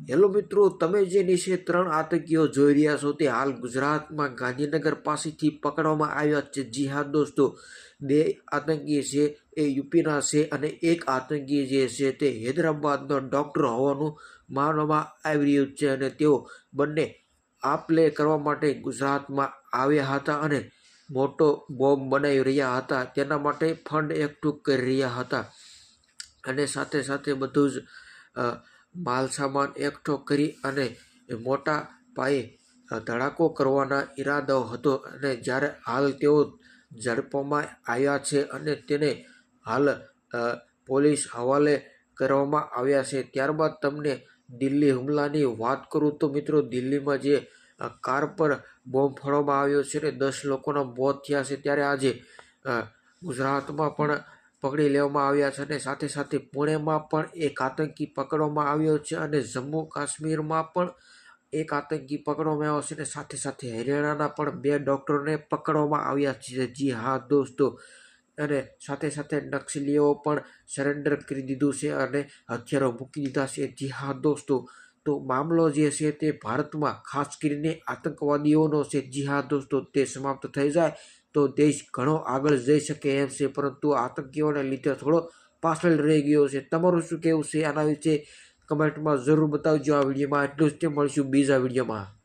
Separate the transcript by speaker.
Speaker 1: Hello મિત્રો, તમે જે નીચે 3 આતંકીઓ જોઈ રહ્યા છો તે હાલ ગુજરાતમાં ગાંધીનગર પાસેથી પકડવામાં આવ્યા છે. જી હા દોસ્તો, 2 આતંકી છે એ યુપીના છે અને એક આતંકી જે છે તે હૈદરાબાદનો ડૉક્ટર હોવાનું માનવામાં આવી રહ્યું છે અને તેઓ બંને આપલે કરવા માટે ગુજરાતમાં આવ્યા હતા અને મોટો બોમ્બ બનાવી રહ્યા હતા. તેના માટે ફંડ એકઠું કરી રહ્યા હતા અને સાથે સાથે બધું જ માલ સામાન એકઠો કરી અને મોટા પાયે ધડાકો કરવાના ઈરાદો હતો. અને જ્યારે હાલ તેઓ ઝડપવામાં આવ્યા છે અને તેને હાલ પોલીસ હવાલે કરવામાં આવ્યા છે. ત્યારબાદ તમને દિલ્હી હુમલાની વાત કરું તો મિત્રો, દિલ્હીમાં જે કાર પર બોમ્બ ફોડવામાં આવ્યો છે ને 10 લોકોના મોત થયા છે, ત્યારે આજે ગુજરાતમાં પણ પકડી લેવામાં આવ્યા છે અને સાથે સાથે પુણેમાં પણ એક આતંકી પકડવામાં આવ્યો છે અને જમ્મુ કાશ્મીરમાં પણ એક આતંકી પકડવામાં આવ્યો છે અને સાથે સાથે હરિયાણાના પણ 2 ડૉક્ટરોને પકડવામાં આવ્યા છે. જી હા દોસ્તો, અને સાથે સાથે નક્સલીઓ પણ સરેન્ડર કરી દીધું છે અને હથિયારો મૂકી દીધા છે. જી હા દોસ્તો, તો મામલો જે છે તે ભારતમાં ખાસ કરીને આતંકવાદીઓનો છે. જી હા દોસ્તો, તે સમાપ્ત થઈ જાય તો દેશ ઘણો આગળ જઈ શકે એમ છે, પરંતુ આતંકીઓને લીધે થોડો પાછળ રહી ગયો છે. તમારું શું કહેવું છે આના વિશે? કમેન્ટમાં જરૂર બતાવજો. આ વિડીયોમાં એટલું જ, તે મળીશું બીજા વિડીયોમાં.